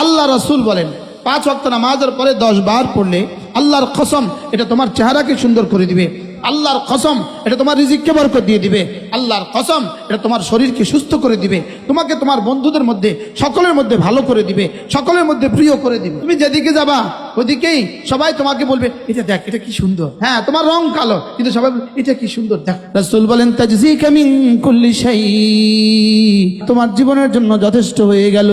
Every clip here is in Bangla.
আল্লাহ রাসূল বলেন 5 ওয়াক্ত নামাজের পরে 10 বার পড়লে আল্লাহর কসম এটা তোমার চেহারাকে সুন্দর করে দিবে, আল্লাহর কসম এটা তোমার রিজিককে বরকত দিয়ে দিবে, আল্লাহর কসম এটা তোমার শরীরকে সুস্থ করে দিবে, তোমাকে তোমার বন্ধুদের মধ্যে সকলের মধ্যে ভালো করে দিবে, সকলের মধ্যে প্রিয় করে দিবে। তুমি যেদিকে যাবা ওদিকেই সবাই তোমাকে বলবে এটা দেখ এটা কি সুন্দর, হ্যাঁ তোমার রং কালো কিন্তু সবাই এটা কি সুন্দর দেখ। রাসূল বলেন তাজজিকা মিন কুল্লি শাই, তোমার জীবনের জন্য যথেষ্ট হয়ে গেল।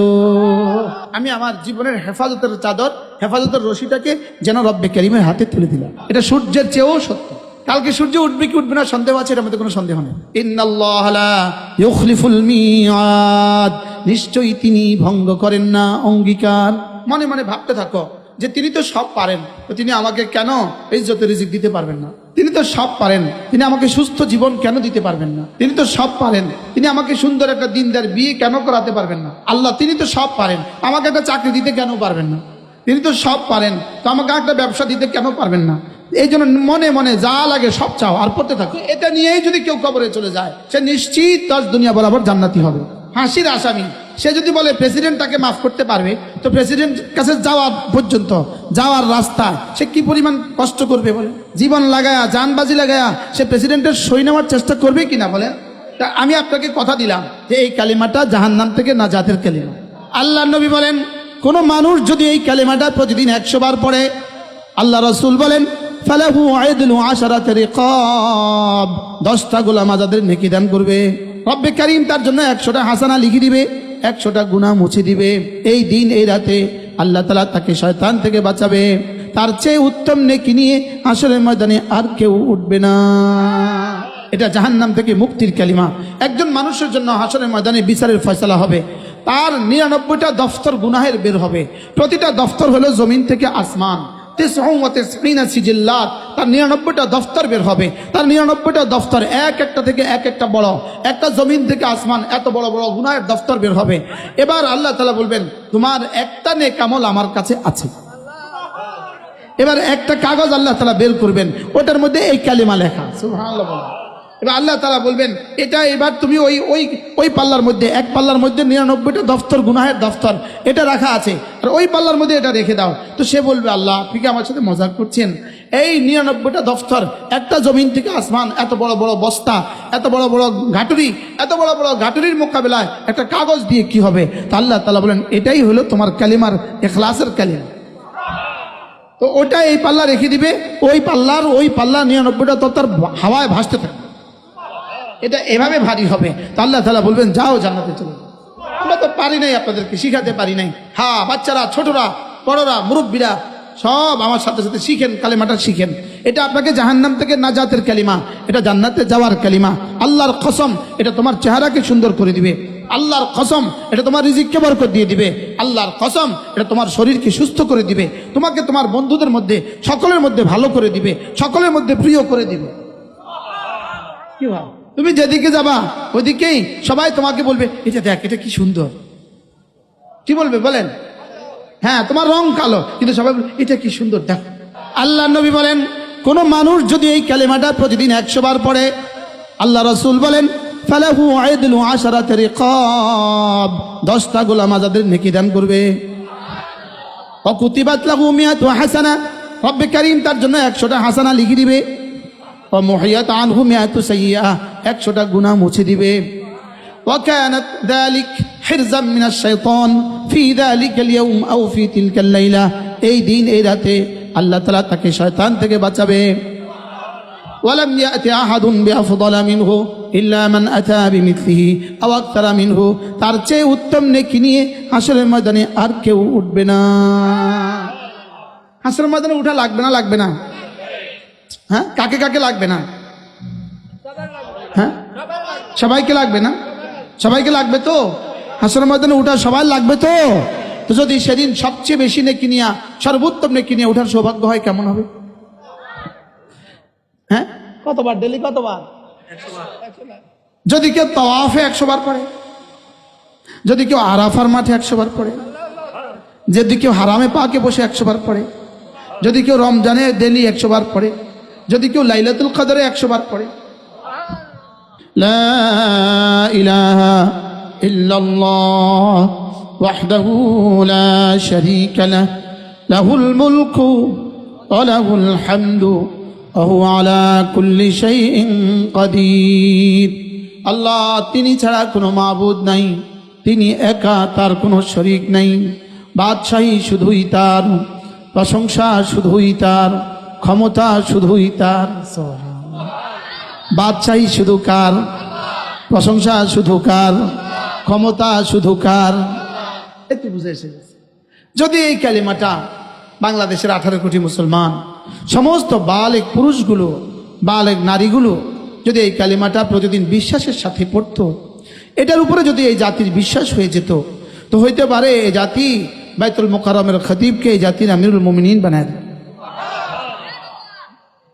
আমি আমার জীবনের হেফাজতের চাদর, হেফাজতের রশিটাকে যেন রব্বে কারীমের হাতে তুলে দিলাম। এটা সূর্যের চেয়েও সত্য। কালকে সূর্য উঠবে কি উঠবে না সন্দেহ আছে, এর মধ্যে কোনো সন্দেহ নেই। ইন্নাল্লাহ লা ইউখলিফুল মিআদ, নিশ্চয়ই তিনি ভঙ্গ করেন না অঙ্গীকার। মনে মনে ভাবতে থাকো যে তিনি তো সব পারেন, তো তিনি আমাকে কেন ইজ্জতের রিজিক দিতে পারবেন না? তিনি তো সব পারেন, তিনি আমাকে সুস্থ জীবন কেন দিতে পারবেন না? তিনি তো সব পারেন, তিনি আমাকে সুন্দর একটা দিনদার বিয়ে কেন করাতে পারবেন না? আল্লাহ তিনি তো সব পারেন, আমাকে একটা চাকরি দিতে কেন পারবেন না? তিনি তো সব পারেন, তো আমাকে একটা ব্যবসা দিতে কেন পারবেন না? এই জন্য মনে মনে যা লাগে সব চাও আর পড়তে থাকো। এটা নিয়েই যদি কেউ কবরে চলে যায় সে নিশ্চিত 10 দুনিয়া বরাবর জান্নাতি হবে। হাসির আসামি সে যদি বলে প্রেসিডেন্ট তাকে মাফ করতে পারবে, তো প্রেসিডেন্ট কাছে যাওয়া পর্যন্ত যাওয়ার রাস্তা সে কি পরিমাণ কষ্ট করবে বলে? জীবন লাগায়া জানবাজি লাগায়া সে প্রেসিডেন্টের সই নেওয়ার চেষ্টা করবে কিনা বলে? তা আমি আপনাকে কথা দিলাম যে এই কালিমাটা জাহান্নাম থেকে নাজাতের কালিমা। আল্লাহ নবী বলেন কোন মানুষ যদি এই কালিমাটা প্রতিদিন 100 বার পড়ে, আল্লাহ রাসূল বলেন ফালাহু আইদলু 10 রিকাব, 10টা গোলাম আজাদের নেকি দান করবে। রব্বে কারীম তার জন্য 100টা হাসানা লিখে দিবে, 100টা গুনাহ মুছে দিবে। এই দিন এই রাতে আল্লাহ তাআলা তাকে শয়তান থেকে বাঁচাবে। তার চেয়ে উত্তম নেকি নিয়ে হাসরের ময়দানে আর কেউ উঠবে না। এটা জাহান্নাম থেকে মুক্তির কালিমা। একজন মানুষের জন্য হাসরের ময়দানে বিচারের ফয়সালা হবে। তার 99টা দফতর গুনাহের বের হবে। প্রতিটা দফতর হলো জমিন থেকে আসমান। 99 সিজিল্লাত, তার 99টা দফতর বের হবে। তার 99টা দফতর এক একটা থেকে এক একটা বড়, একটা জমিন থেকে আসমান এত বড় বড় গুনাহের দফতর বের হবে। এবার আল্লাহ তাআলা বলবেন তোমার একটা নেক আমল আমার কাছে আছে। এবার একটা কাগজ আল্লাহ তাআলা বের করবেন, ওটার মধ্যে এই কালিমা লেখা, সুবহানাল্লাহ। এবার আল্লাহ তাআলা বলবেন এটা এবার তুমি ওই পাল্লার মধ্যে, এক পাল্লার মধ্যে 99টা দফতর গুনাহের দফতর এটা রাখা আছে, আর ওই পাল্লার মধ্যে এটা রেখে দাও। তো সে বলবে আল্লাহ আপনি কি আমার সাথে মজাক করছেন? এই 99টা দফতর, একটা জমিন থেকে আসমান, এত বড় বড় বস্তা, এত বড় বড় ঘাটুরি, এত বড় বড় ঘাটুরির মোকাবেলায় একটা কাগজ দিয়ে কি হবে? তা আল্লাহ তাআলা বলেন এটাই হলো তোমার কালিমার ইখলাসের কালিমা। তো ওটা এই পাল্লা রেখে দিবে, ওই পাল্লা 99টা দফতর হাওয়ায় ভাসতে থাকে। এটা এভাবে ভারী হবে। তা আল্লাহ তাআলা বলবেন যাও জান্নাতে চলে যাও। আমরা তো পারি নাই, আপনাদেরকে শিখাতে পারি নাই। হ্যাঁ, বাচ্চারা, ছোটরা, বড়রা, মুরব্বীরা সব আমার সাথে সাথে শিখেন, কালিমাটা শিখেন। এটা আপনাকে জাহান্নাম থেকে নাজাতের কালিমা, এটা জান্নাতে যাওয়ার কালিমা। আল্লাহর কসম এটা তোমার চেহারাকে সুন্দর করে দিবে, আল্লাহর কসম এটা তোমার রিজিককে বরকত দিয়ে দিবে, আল্লাহর কসম এটা তোমার শরীরকে সুস্থ করে দিবে, তোমাকে তোমার বন্ধুদের মধ্যে সকলের মধ্যে ভালো করে দিবে, সকলের মধ্যে প্রিয় করে দিবে। কি ভাব? তুমি যেদিকে যাবা ওদিকেই সবাই তোমাকে বলবে এটা দেখ এটা কি সুন্দর। কি বলবে বলেন? হ্যাঁ তোমার রং কালো কিন্তু সবাই বলবে এটা কি সুন্দর দেখ। আল্লাহ নবী বলেন কোন মানুষ যদি এই কালিমাটা প্রতিদিন 100 বার পড়ে, আল্লাহ রাসূল বলেন ফালাহু আইদলু 10 রিকাব, 10টা গোলাম আজাদের নেকি দান করবে। ওয়া কুতিবাত লাহু 100 হাসানা, রব্বে কারীম তার জন্য 100টা হাসানা লিখে দিবে। ওয়া মুহিয়াত আনহু 100 সাইয়্যা, 100টা গুনাহ মুছে দিবে। ওয়া কানাত যালিক হিরজাম মিনাশ শাইতান ফি যালিকাল ইয়াউম আও ফি তিলকাল লাইলা, এই দিন এই রাতে আল্লাহ তাআলা তাকে শয়তান থেকে বাঁচাবে। ওয়ালাম ইয়াতি আহাদুন বিআফদালা মিনহু ইল্লা মান আতা বিমিথলিহি আও আকতারা মিনহু, তার চেয়ে উত্তম নেকি নিয়ে হাসরের ময়দানে আর কেউ উঠবে না। হাসরের ময়দানে উঠা লাগবে না? লাগবে না? হ্যাঁ, কাকে কাকে লাগবে না? হ্যাঁ, সবাইকে লাগবে না? সবাইকে লাগবে তো? হাসরের ময়দানে উঠা সবাই লাগবে তো? তো যদি সেদিন সবচেয়ে বেশি নেকি নিয়া, সর্বোত্তম নেকি নিয়ে ওঠার সৌভাগ্য হয় কেমন হবে? হ্যাঁ, কতবার? ডেলি কতবার? যদি কেউ তাওয়াফে 100 বার পড়ে, যদি কেউ আরাফার মাঠে 100 বার পড়ে, যদি কেউ হারামে পাকে বসে 100 বার পড়ে, যদি কেউ রমজানে ডেলি 100 বার পড়ে, যদি কেউ লাইলাতুল কদরে 100 বার পড়ে, লা ইলাহা ইল্লাল্লাহ ওয়াহদাহু লা শারীকা লাহ লাহুল মুলকু ওয়া লাহুল হামদু ওয়া হুয়া আলা কুল্লি শাইইন কাদির। আল্লাহ তিনি ছাড়া কোনো মাবুদ নাই, তিনি একা, তার কোনো শরীক নাই। বাদশাহী শুধুই তার, প্রশংসা শুধুই তার, ক্ষমতা শুধুই তার। বাদশাহী শুধু কার, প্রশংসা শুধু কার, ক্ষমতা শুধু কার? একটু বুঝে এসে গেছে। যদি এই কালিমাটা বাংলাদেশের 18 কোটি মুসলমান, সমস্ত বালেগ পুরুষগুলো, বালেগ নারীগুলো যদি এই কালিমাটা প্রতিদিন বিশ্বাসের সাথে পড়ত, এটার উপরে যদি এই জাতির বিশ্বাস হয়ে যেত, তো হইতে পারে এই জাতি বাইতুল মুকাররমের খতিবকে এই জাতির আমিরুল মুমিনিন বানায় দেয়।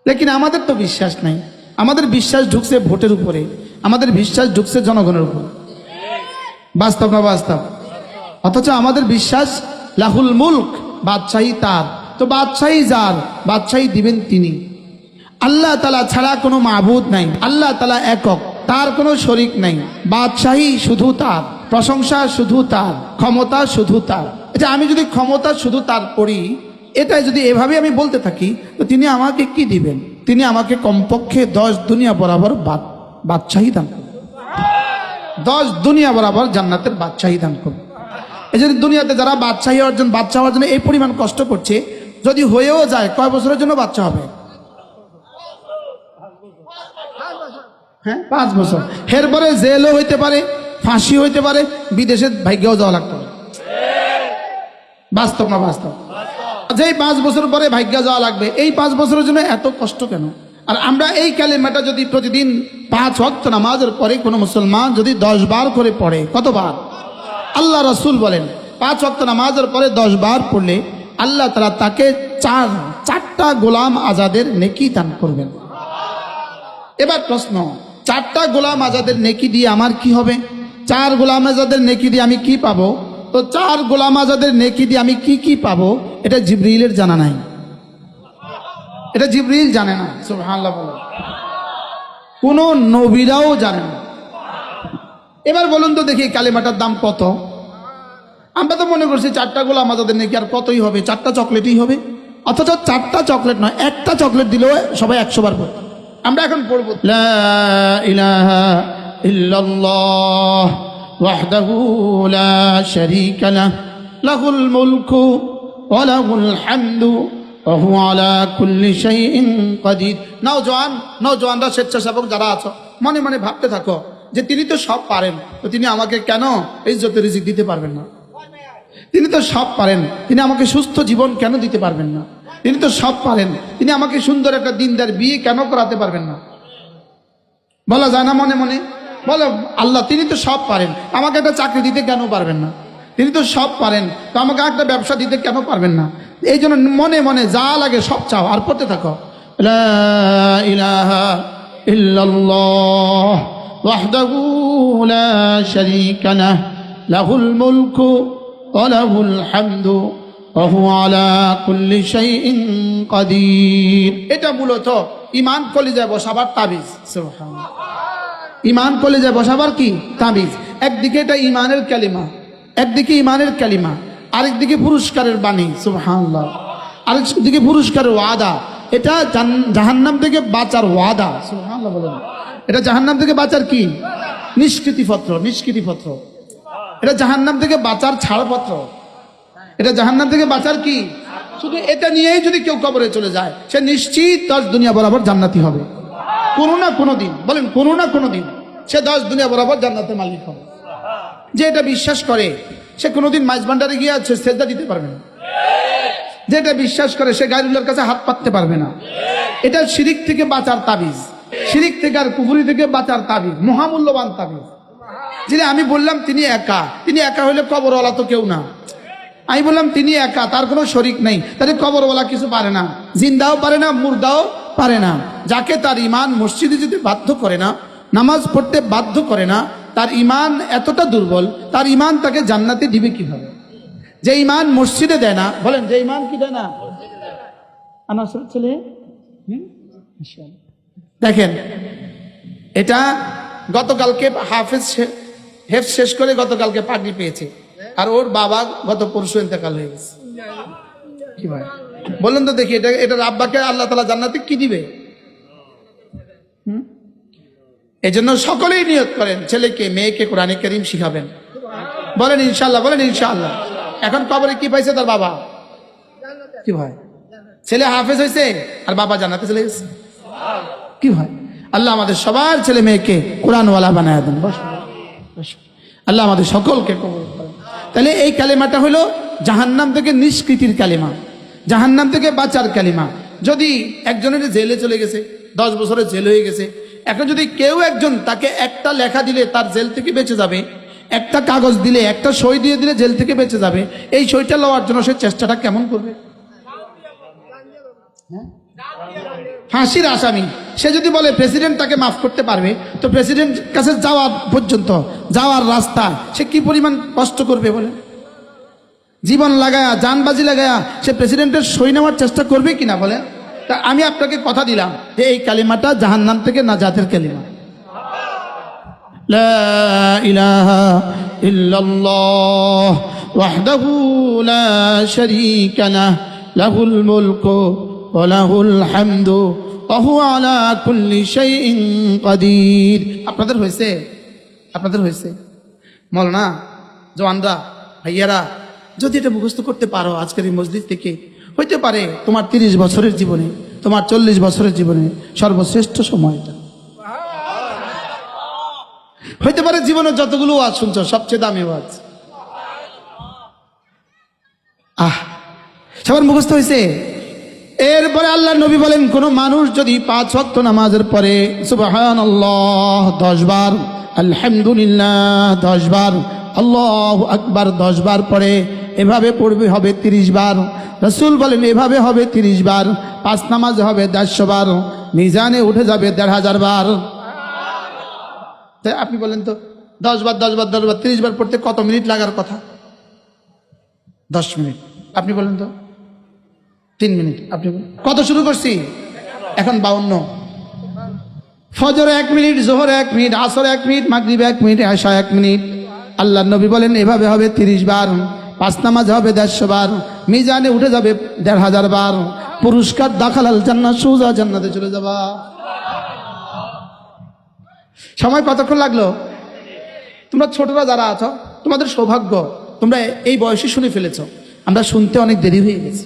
লেকিন আমাদের তো বিশ্বাস নাই। আমাদের বিশ্বাস ঢুকছে ভোটের উপরে, আমাদের বিশ্বাস ঢুকছে জনগণের উপর। বাস্তব না বাস্তব? অথচ আমাদের বিশ্বাস লাহুল মুলক, বাদশাহী তার। তো বাদশাহী যার, বাদশাহী দিবেন তিনি। আল্লাহ তাআলা ছাড়া কোনো মাবুদ নাই, আল্লাহ তাআলা একক, তার কোনো শরীক নাই। বাদশাহী শুধু তার, প্রশংসা শুধু তার, ক্ষমতা শুধু তার। এটা আমি যদি ক্ষমতা শুধু তার পড়ি, এটা যদি এভাবে আমি বলতে থাকি, তো তিনি আমাকে কি দিবেন? তিনি আমাকে কমপক্ষে 10 দুনিয়া বরাবর বাদশাহী দান করবেন, 10 দুনিয়া বরাবর জান্নাতের বাদশাহী দান করবেন। এই জন্য দুনিয়াতে যারা বাদশাহী অর্জন, বাদশাহ অর্জনে এই পরিমাণ কষ্ট করছে, যদি হয়েও যায়, কয় বছরের জন্য বাদশাহ হবে? হ্যাঁ, 5 বছর। এরপরে জেলও হইতে পারে, ফাঁসি হইতে পারে, বিদেশে ভাগ্যও যাওয়া লাগতে পারে। বাস্তব না বাস্তব? যেই 5 বছর পরে ভাগ্য যাওয়া লাগবে, এই 5 বছরের জন্য এত কষ্ট কেন? আর আমরা এই কালিমাটা যদি প্রতিদিন 5 ওয়াক্ত নামাজের পরে কোনো মুসলমান যদি 10 বার করে পড়ে, কতবার? আল্লাহ রাসূল বলেন 5 ওয়াক্ত নামাজের পরে 10 বার পড়লে আল্লাহ তাআলা তাকে 4টা গোলাম আজাদের নেকি দান করবেন। এবার প্রশ্ন, 4টা গোলাম আজাদের নেকি দিয়ে আমার কি হবে? 4 গোলাম আজাদের নেকি দিয়ে আমি কি পাবো? তো 4 গোলাম আজাদের নেকি দিয়ে আমি কি কি পাবো, এটা জিবরিলের জানা নাই, এটা জিবরিল জানে না। সুবহানাল্লাহ বলে, কোন নবীরাও জানে না। এবার বলুন তো দেখি কালিমাটার দাম কত? আমরা তো মনে করছি 4টা গোলাম আজাদের নেকি আর কতই হবে, 4টা চকলেটই হবে। অথচ 4টা চকলেট নয়, একটা চকলেট দিলেও সবাই 100 বার পড়ে। আমরা এখন পড়ব লা ইলাহা ইল্লাল্লাহ ওয়াহদাহু লা শারীকা লাহ লাহুল মুলকু ওয়া লাহুল হামদু ওয়া হুয়া আলা কুল্লি শাইইন কাদির। নওজোয়ানরা, স্বেচ্ছাসেবক যারা আছো, মনে মনে ভাবতে থাকো যে তিনি তো সব পারেন, তো তিনি আমাকে কেন ইজ্জতের রিজিক দিতে পারবেন না? তিনি তো সব পারেন, তিনি আমাকে সুস্থ জীবন কেন দিতে পারবেন না? তিনি তো সব পারেন, তিনি আমাকে সুন্দর একটা দিনদার বিয়ে কেন করাতে পারবেন না? বলা যায় না মনে মনে? বলো, আল্লাহ তিনি তো সব পারেন, আমাকে একটা চাকরি দিতে কেন পারবেন না? তিনি তো সব পারেন, তো আমাকে একটা ব্যবসা দিতে কেন পারবেন না? এই জন্য মনে মনে যা লাগে সব চাও আর পড়তে থাকো লা ইলাহা ইল্লাল্লাহ ওয়াহদাহু লা শারীকা লাহ লাহুল মুলকু ওয়া লাহুল হামদু ওয়া হুয়া আলা কুল্লি শাইইন কাদির। এটা মূলত ঈমান কলিজায় বসাবার তাবিজ। সুবহানাল্লাহ, ঈমান কলিজায় বসাবার কি তাবিজ? একদিকে এটা ঈমানের কালিমা, একদিকে ঈমানের কালিমা, আরেকদিকে পুরস্কারের বাণী। সুবহানাল্লাহ, আরেকদিকে পুরস্কারের ওয়াদা। এটা জাহান্নাম থেকে বাঁচার ওয়াদা। সুবহানাল্লাহ বলেন, এটা জাহান্নাম থেকে বাঁচার কি নিষ্কৃতিপত্র, নিষ্কৃতিপত্র। এটা জাহান্নাম থেকে বাঁচার ছাড়পত্র, এটা জাহান্নাম থেকে বাঁচার কি। শুধু এটা নিয়েই যদি কেউ কবরে চলে যায়, সে নিশ্চিত 10 দুনিয়া বরাবর জান্নাতি হবে। কোনো না কোনো দিন, বলেন কোনো না কোনো দিন সে 10 দুনিয়া বরাবর জান্নাতের মালিক হবে। যে এটা বিশ্বাস করে সে কোনোদিন মাইজ ভান্ডারে গিয়ে সেজদা দিতে পারবে না। যেটা বিশ্বাস করে সে গায়রুল্লাহর কাছে হাত পাততে পারবে না। এটা শিরিক থেকে বাঁচার তাবিজ, শিরিক থেকে আর কুফরি থেকে বাঁচার তাবিজ, মহামূল্যবান তাবিজ। যিনি আমি বললাম তিনি একা, তিনি একা হইলে কবরওয়ালা তো কেউ না। আমি বললাম তিনি একা, তার কোনো শরিক নেই, তাহলে কবরওয়ালা কিছু পারে না, জিন্দাও পারে না, মুর্দাও পারে না। যাকে তার ঈমান মসজিদে যেতে বাধ্য করে না, নামাজ পড়তে বাধ্য করে না, তার ঈমান এতটা দুর্বল, তার ঈমান তাকে জান্নাতে দিবে কিভাবে? যে ঈমান মসজিদে দেয় না, বলেন যে ঈমান কি দেয় না? আনাসের ছেলে দেখেন, এটা গতকালকে হেফজ শেষ করে গতকালকে পাগড়ি পেয়েছে। আর ওর বাবা গত পরশু ইন্তেকাল হয়ে গেছে। কি ভাই বললেন তো দেখি, এটার আব্বাকে আল্লাহ তাআলা জান্নাতে কি দিবে? এই জন্য সকলেই নিয়ত করেন ছেলেকে মেয়েকে কোরআনে কারীম শিখাবেন। বলেন ইনশাআল্লাহ, বলেন ইনশাআল্লাহ। এখন কবরে কি পাইছে তার বাবা? কি ভাই ছেলে হাফেজ হয়েছে আর বাবা জান্নাতে চলে গেছে। কি ভাই আল্লাহ আমাদের সবার ছেলে মেয়েকে কোরআনওয়ালা বানায় দেন। আল্লাহ আমাদের সকলকে কবুল করেন। তাহলে এই কালেমাটা হলো জাহান্নাম থেকে নিষ্কৃতির কালেমা, জাহান্নাম থেকে বাঁচার কালেমা। যদি একজনের জেলে চলে গেছে, 10 বছরের জেল হয়ে গেছে, এখন যদি কেউ একজন তাকে একটা লেখা দিলে তার জেল থেকে বেঁচে যাবে, একটা কাগজ দিলে, একটা সই দিয়ে দিলে জেল থেকে বেঁচে যাবে, এই সইটা লওয়ার জন্য সে চেষ্টাটা কেমন করবে? ফাঁসির আসামি সে যদি বলে প্রেসিডেন্ট তাকে মাফ করতে পারবে, তো প্রেসিডেন্ট কাছে যাওয়ার পর্যন্ত যাওয়ার রাস্তা সে কি পরিমাণ কষ্ট করবে বলে? জীবন লাগায়া জানবাজি লাগায়া সে প্রেসিডেন্টের সই নেওয়ার চেষ্টা করবে কিনা বলেন? তা আমি আপনাকে কথা দিলাম যে এই কালিমাটা জাহান্নাম থেকে নাজাতের কালিমা। লা ইলাহা ইল্লাল্লাহ ওয়াহদাহু লা শারীকা লাহ লাহুল মুলকু ওয়া লাহুল হামদু ওয়া হুয়া আলা কুল্লি শাইইন কাদির। আপনাদের হয়েছে? আপনাদের হয়েছে? মাওলানা জওয়ানরা ভাইয়ারা যদি এটা মুখস্থ করতে পারো আজকের এই মসজিদ থেকে, হইতে পারে তোমার 30 বছরের জীবনে, তোমার 40 বছরের জীবনে সর্বশ্রেষ্ঠ সময়টা হইতে পারে। জীবনে যতগুলো ওয়াজ শুনছো সবচেয়ে দামি ওয়াজ। সবার মুখস্থ হয়েছে? এরপরে আল্লাহ নবী বলেন, কোন মানুষ যদি 5 ওয়াক্ত নামাজের পরে সুবহানাল্লাহ 10 বার, আলহামদুলিল্লাহ 10 বার, আল্লাহু আকবার 10 বার পড়ে, এভাবে পড়বে হবে 30 বার। রাসূল বলেন এভাবে হবে 30 বার, 5 নামাজে হবে 150 বার, মিজানে উঠে যাবে 1500 বার। আপনি বলেন তো 10 বার 10 বার 10 বার 30 বার পড়তে কত মিনিট লাগার কথা? 10 মিনিট। আপনি বলেন তো 3 মিনিট। আপনি কত শুরু করছি? এখন 52। ফজরে 1 মিনিট, জোহরে 1 মিনিট, আসরে 1 মিনিট, মাগরিবে 1 মিনিট, এশা 1 মিনিট। আল্লাহ নবী বলেন এভাবে হবে 30 বার, 5 নামাজ হবে 150 বার, মিজানে উঠে যাবে 1500 বার। পুরস্কার দাখালাল জান্নাত, সোজা জান্নাতে চলে যাবা। সময় কতক্ষণ লাগলো? তোমরা ছোটরা যারা আছো তোমাদের সৌভাগ্য, তোমরা এই বয়সে শুনে ফেলেছো। আমরা শুনতে অনেক দেরি হয়ে গেছে।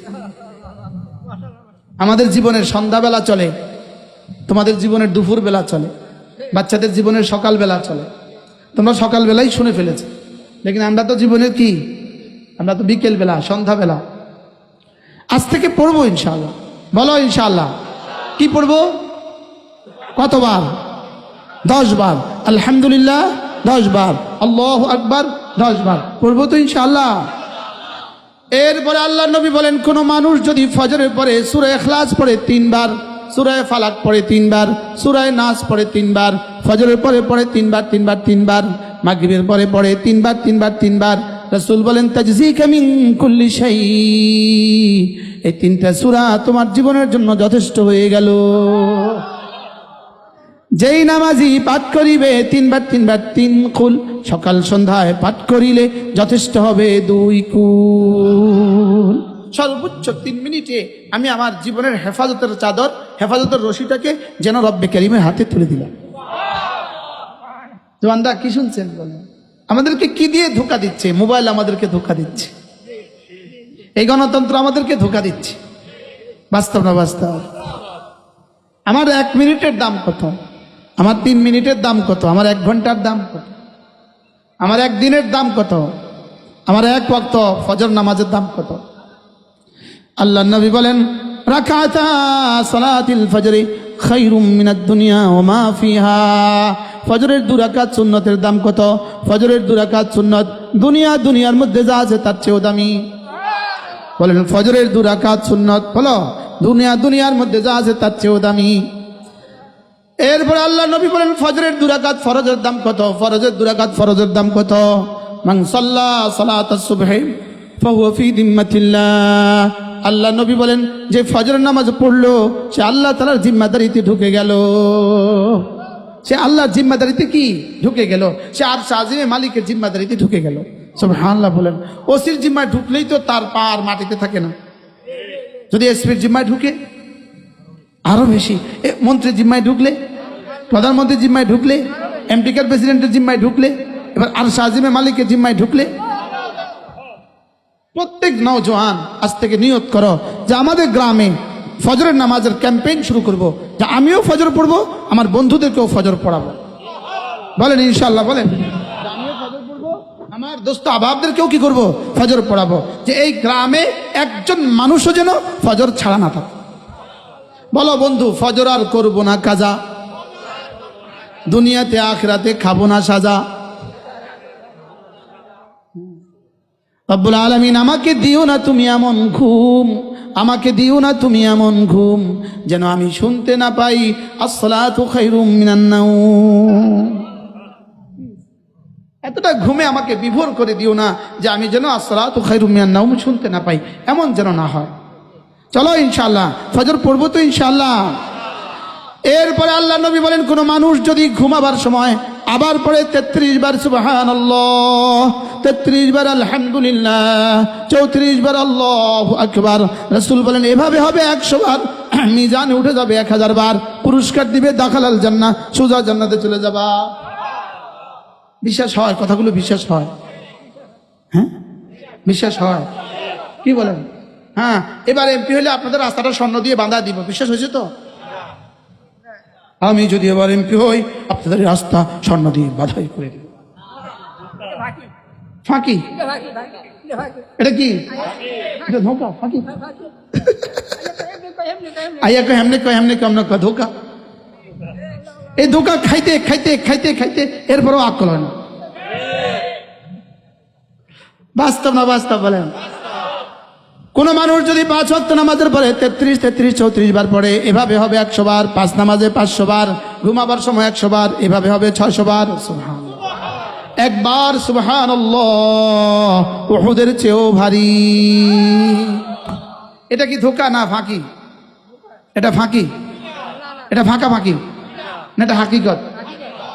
আমাদের জীবনের সন্ধ্যাবেলা চলে, তোমাদের জীবনের দুপুর বেলা চলে, বাচ্চাদের জীবনের সকালবেলা চলে। তোমরা সকালবেলাই শুনে ফেলেছো, লেকিন আমরা তো জীবনের কি, আমরা তো বিকেলবেলা, সন্ধ্যাবেলা। আজ থেকে পড়বো ইনশাআল্লাহ। বলো ইনশাআল্লাহ। কি পড়বো? কতবার? 10 বার। আলহামদুলিল্লাহ 10 বার, আল্লাহু আকবার 10 বার পড়বো তো ইনশাআল্লাহ। এরপরে আল্লাহ নবী বলেন, কোন মানুষ যদি ফজরের পরে সূরা ইখলাস পড়ে 3 বার, সূরা ফালাক পড়ে 3 বার, সূরা নাস পড়ে 3 বার, ফজরের পরে পড়ে 3 বার 3 বার 3 বার, মাগরিবের পরে পড়ে 3 বার 3 বার 3 বার, রাসূল বলেন তাজজিকা মিন কুল্লি শাই, এই 3টা সূরা তোমার জীবনের জন্য যথেষ্ট হয়ে গেল। যেই নামাজি পাঠ করিবে 3 বার 3 বার 3 কুল, সকাল সন্ধ্যায় পাঠ করিলে যথেষ্ট হবে 2 কুল। সর্বোচ্চ 3 মিনিটে আমি আমার জীবনের হেফাজতের চাদর, হেফাজতের রশিটাকে যেন রব্বে কারীমের হাতে তুলে দিলাম। জওয়ানরা কি শুনছেন বলেন? আমাদেরকে কি দিয়ে ধোঁকা দিচ্ছে? মোবাইল আমাদেরকে ধোঁকা দিচ্ছে, এই গণতন্ত্র আমাদেরকে ধোঁকা দিচ্ছে। বাস্তব না বাস্তব? আমার 1 মিনিটের দাম কত? আমার 3 মিনিটের দাম কত? আমার 1 ঘন্টার দাম কত? আমার 1 দিনের দাম কত? আমার 1 ওয়াক্ত ফজর নামাজের দাম কত? আল্লাহ নবী বলেন, রাকাতা সালাতিল ফজরি খায়রুম মিনাদ দুনিয়া ওয়া মা ফিহা। ফজরের 2 রাকাত সুন্নতের দাম কত? ফজরের 2 রাকাত সুন্নত দুনিয়ার মধ্যে যা আছে তার চেয়েও দামি। বলেন ফজরের 2 রাকাত সুন্নত হলো দুনিয়ার মধ্যে যা আছে তার চেয়েও দামি। এরপরে আল্লাহ নবী বলেন, ফজরের 2 রাকাত ফরজের দাম কত? ফরজের 2 রাকাত ফরজের দাম কত? মান সাল্লা সালাতাস সুবহি ফাহুয়া ফি দিম্মাতিল্লাহ। আল্লাহ নবী বলেন, যে ফজরের নামাজ পড়লো সে আল্লাহ তাআলার জিম্মাদারিতে ঢুকে গেল। সে আল্লাহর জিম্মাদারিতে কি ঢুকে গেল? সে আরশ আজিমে মালিকের জিম্মাদারিতে ঢুকে গেল। সুবহানাল্লাহ বলেন। ওসির জিম্মায় ঢুকলেই তো তার পা আর মাটিতে থাকে না, যদি এসপির জিম্মায় ঢুকে আরো বেশি, মন্ত্রীর জিম্মায় ঢুকলে, প্রধানমন্ত্রীর জিম্মায় ঢুকলে, আমেরিকার প্রেসিডেন্টের জিম্মায় ঢুকলে, এবার আর শাহজিমে মালিকের জিম্মায় ঢুকলে। প্রত্যেক নওজোয়ান আজ থেকে নিয়ত করো যে আমাদের গ্রামে ফজরের নামাজের ক্যাম্পেইন শুরু করব, যে আমিও ফজর পড়বো, আমার বন্ধুদেরকেও ফজর পড়াবো। বলেন ইনশাআল্লাহ, বলেন আমিও ফজর পড়বো, আমার দোস্ত আবাবদেরকেও কি করব, ফজর পড়াবো, যে এই গ্রামে একজন মানুষও যেন ফজর ছাড়া না থাকে। বলো বন্ধু, ফজর আর করবো না কাজা, দুনিয়াতে আখিরাতে খাবো না সাজা। রব্বুল আলামিন আমাকে দিও না তুমি এমন ঘুম, আমাকে দিও না তুমি এমন ঘুম, যেন আমি শুনতে না পাই আসসালাতু খায়রুম মিনান নাওম। এতটা ঘুমে আমাকে বিভোর করে দিও না যে আমি যেন আসসালাতু খায়রুম মিনান নাওম শুনতে না পাই, এমন যেন না হয়। চলো ইনশাআল্লাহ ফজর পড়বো তো ইনশাআল্লাহ। এরপরে আল্লাহ নবী বলেন, কোন মানুষ যদি ঘুমাবার সময় আবার পড়ে 33 বার সুবহানাল্লাহ, 33 বার আলহামদুলিল্লাহ, 34 বার আল্লাহু আকবার, রাসূল বলেন এভাবে হবে 100 বার, মিজানে উঠে যাবে 1000 বার, পুরস্কার দিবে দাখালাল জান্নাহ, সোজা জান্নাতে চলে যাবা। বিশ্বাস হয়? কথাগুলো বিশ্বাস হয়? হ্যাঁ বিশ্বাস হয়? কি বলেন? হ্যাঁ, এবার এমপি হলে আপনাদের রাস্তাটা স্বর্ণ দিয়ে বাঁধা দিব, বিশ্বাস হয়েছে তো? আমি যদি এবার এমপি হই, আপনাদের রাস্তা স্বর্ণ দিয়ে বাধাই করে দেব। ফাঁকি? এটা কি? এটা ধোকা? ফাঁকি? আইয়া কয় হেমনে কয় হেমনে কয় আমরা ধোকা। এই ধোকা খাইতে খাইতে খাইতে খাইতে এরপরও আকল হয় না। বাস্তব না বাস্তব বলেন? কোন মানুষ যদি 5 ওয়াক্ত নামাজের পরে 33, 33, 34 বার পড়ে, এভাবে হবে 100 বার, 5 নামাজে 500 বার, ঘুমাবার সময় 100 বার, এভাবে হবে 600 বার। সুবহানাল্লাহ, একবার সুবহানাল্লাহ উহুদের চেয়েও ভারী। এটা কি ধোঁকা না ফাঁকি? এটা ফাঁকি? এটা ফাঁকা ফাঁকি না এটা হাকিকত?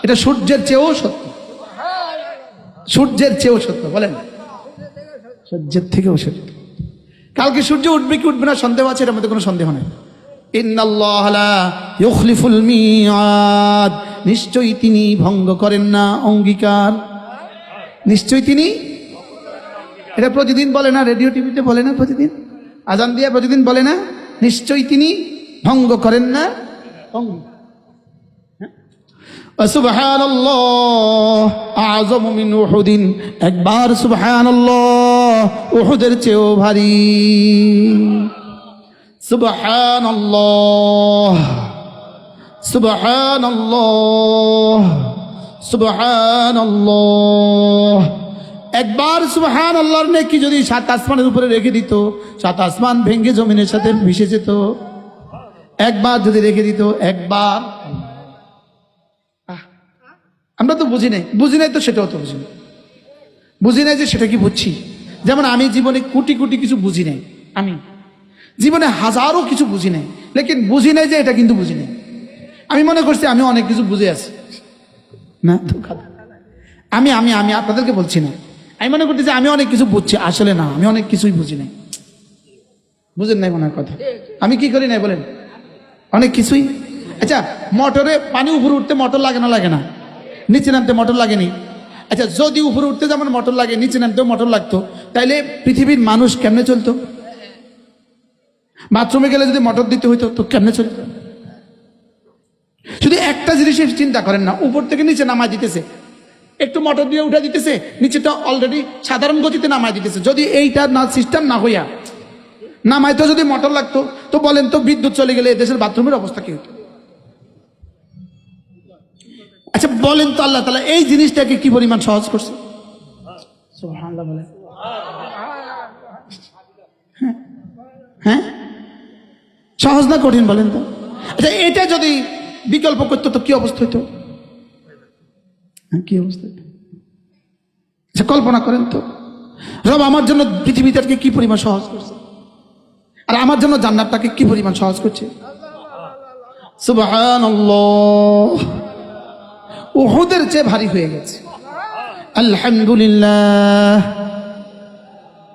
এটা সূর্যের চেয়েও সত্য, সূর্যের চেয়েও সত্য। বলেন সূর্যের থেকেও সত্য। কালকে সূর্য উঠবে কি উঠবে না সন্দেহ আছে, এর মধ্যে কোনো সন্দেহ নেই। ইন্নাল্লাহা লা ইউখলিফুল মিআদ, নিশ্চয়ই তিনি ভঙ্গ করেন না অঙ্গীকার, নিশ্চয়ই তিনি। এটা প্রতিদিন বলে না, রেডিও টিভিতে বলে না, প্রতিদিন আজান দিয়ে প্রতিদিন বলে না, নিশ্চয়ই তিনি ভঙ্গ করেন না অঙ্গীকার। সুবহানাল্লাহ আযমু মিন উহুদিন, একবার সুবহানাল্লাহ উহুদের চেয়েও ভারী। সুবহানাল্লাহ সুবহানাল্লাহ সুবহানাল্লাহ। একবার সুবহানাল্লাহর নেকি যদি 7 আসমানের উপরে রেখে দিত, 7 আসমান ভেঙে জমিনের সাথে মিশে যেত। একবার যদি রেখে দিত, একবার। আমরা তো বুঝি নাই, বুঝি নাই তো সেটাও তো বুঝি নাই, বুঝি নাই যে সেটা কি বুঝছি। যেমন আমি জীবনে কোটি কোটি কিছু বুঝি নাই, আমি জীবনে হাজারো কিছু বুঝি নাই, লেকিন বুঝি নাই যে এটা কিন্তু বুঝি নাই। আমি মনে করছি আমি অনেক কিছু বুঝে আছি, না আমি আমি আমি আপনাদেরকে বলছি না, আমি মনে করতেছি আমি অনেক কিছু বুঝছি, আসলে না, আমি অনেক কিছুই বুঝি নাই। বুঝেন নাই মনে হয় কথা? আমি কি করি নাই বলেন? অনেক কিছুই। আচ্ছা, মোটরে পানি উপরে উঠতে মোটর লাগে না লাগে না? নিচে নামতে মোটর লাগেনি? আচ্ছা, যদি উপরে উঠতে যেমন মোটর লাগে, নিচে নামতেও মোটর লাগতো, তাইলে পৃথিবীর মানুষ কেমনে চলতো? বাথরুমে গেলে যদি মোটর দিতে হইতো তো কেমনে চলতো? শুধু একটা জিনিসের চিন্তা করেন না, উপর থেকে নিচে নামায় দিতেছে, একটু মোটর দিয়ে উঠে দিতেছে, নিচেটা অলরেডি সাধারণ গতিতে নামায় দিতেছে। যদি এইটা না সিস্টেম না হইয়া নামাইতো, যদি মোটর লাগতো, তো বলেন তো বিদ্যুৎ চলে গেলে দেশের বাথরুমের অবস্থা কি হতো? আচ্ছা বলেন তো, আল্লাহ তাআলা এই জিনিসটাকে কি পরিমাণ সহজ করছে? সুবহানাল্লাহ বলেন। হ্যাঁ, সহজ না কঠিন বলেন তো? আচ্ছা, এটা যদি বিকল্প করতো তো কি অবস্থা হইতো? কি অবস্থা হইতো? আচ্ছা কল্পনা করেন তো, রব আমার জন্য পৃথিবীটাকে কি পরিমাণ সহজ করছে, আর আমার জন্য জান্নাতটাকে কি পরিমাণ সহজ করছে। সুবহানাল্লাহ, উহুদের চেয়ে ভারী হয়ে গেছে। আলহামদুলিল্লাহ।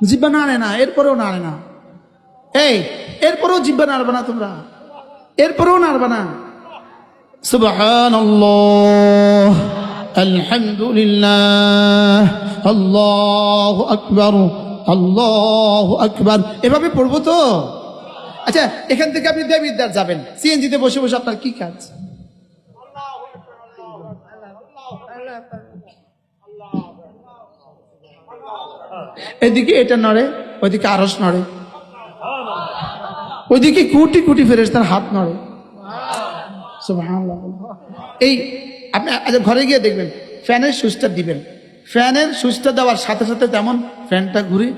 জিব্বা নাড়ে না, এরপরেও নাড়ে না। এই এরপরেও জিব্বা নাড়বে না তোমরা, এরপরেও নাড়বে না। সুবহানাল্লাহ, আলহামদুলিল্লাহ, আল্লাহু আকবার, আল্লাহু আকবার, এভাবে পড়বো তো। আচ্ছা, এখান থেকে আপনি দেবিদ্বার যাবেন, সিএনজিতে বসে বসে আপনার কি কাজ? এদিকে এটা নড়ে, ওইদিকে আরশ নড়ে, ওইদিকে কোটি কোটি ফেরেশতার হাত নড়ে। সুবহানাল্লাহ। এই আপনি আচ্ছা ঘরে গিয়ে দেখবেন, ফ্যানের সুইচটা দিবেন, ফ্যানের সুইচটা দেওয়ার সাথে সাথে তেমন ফ্যানটা ঘুরে,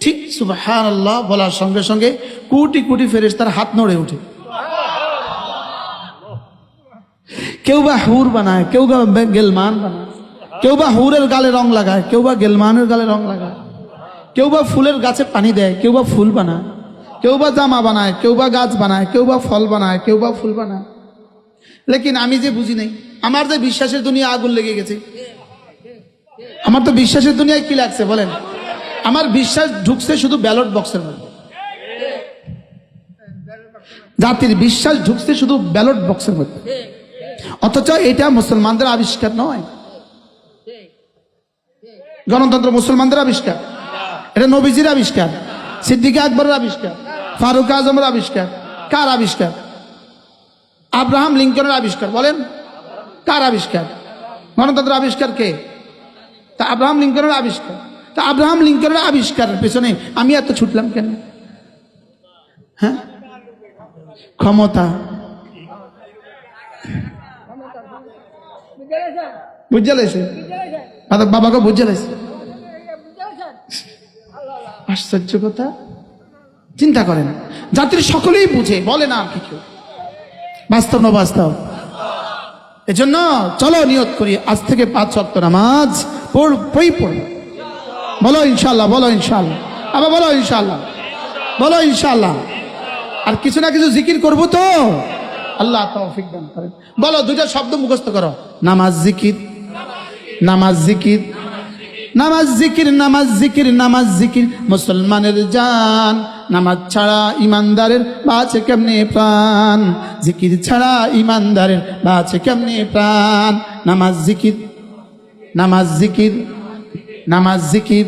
ঠিক সুবহানাল্লাহ বলার সঙ্গে সঙ্গে কোটি কোটি ফেরেশতার হাত নড়ে ওঠে। কেউ বা হুর বানায়, কেউ বা গেলমান বানায়, কেউ বা হুরের গালে রং লাগায়, কেউ বা গেলমানের গালে রং লাগায়, কেউ বা ফুলের গাছে পানি দেয়, কেউ বা ফুল বানায়, কেউ বা জামা বানায়, কেউ বা গাছ বানায়, কেউ বা ফল বানায়, কেউ বা ফুল বানায়। লেকিন আমি যে বুঝি নাই, আমার যে বিশ্বাসের দুনিয়া আগুন লেগে গেছে। আমার তো বিশ্বাসের দুনিয়ায় কি লাগছে বলেন? আমার বিশ্বাস ঢুকছে শুধু ব্যালট বক্সের মধ্যে। জাতির বিশ্বাস ঢুকছে শুধু ব্যালট বক্সের মধ্যে, অথচ এটা মুসলমানদের আবিষ্কার নয়। গণতন্ত্র মুসলমানদের আবিষ্কার, এটা নবীজির আবিষ্কার, সিদ্দিক আকবরের আবিষ্কার, ফারুক আজমের আবিষ্কার। কার আবিষ্কার? আব্রাহাম লিঙ্কনের আবিষ্কার। বলেন কার আবিষ্কার? গণতন্ত্র আবিষ্কার কে? তা আব্রাহাম লিঙ্কনের আবিষ্কার। তা আব্রাহাম লিঙ্কনের আবিষ্কারের পেছনে আমি এত ছুটলাম কেন? হ্যাঁ, ক্ষমতা। বুঝে লাইছে বাবাকে, বুঝে লাইছে। আশ্চর্য কথা, চিন্তা করেন, জাতির সকলেই বুঝে, বলে না আর কিছু। বাস্তব না বাস্তব? এজন্য চলো নিয়ত করি, আজ থেকে 5 ওয়াক্ত নামাজ পড়বই পড়ব। বলো ইনশাআল্লাহ, বলো ইনশাআল্লাহ, আবার বলো ইনশাআল্লাহ, বলো ইনশাআল্লাহ। আর কিছু না কিছু জিকির করবো তো, আল্লাহ তৌফিক দান করেন। বলো, 2টা শব্দ মুখস্থ করো, নামাজ জিকির, নামাজ জিকির, নামাজ জিকির, নামাজ জিকির, নামাজ জিকির মুসলমানের জান। নামাজ ছাড়া ইমানদারের বাঁচে কেমনে প্রাণ, জিকির ছাড়া ইমানদারের বাঁচে কেমনে প্রাণ। নামাজ জিকির, নামাজ জিকির, নামাজ জিকির।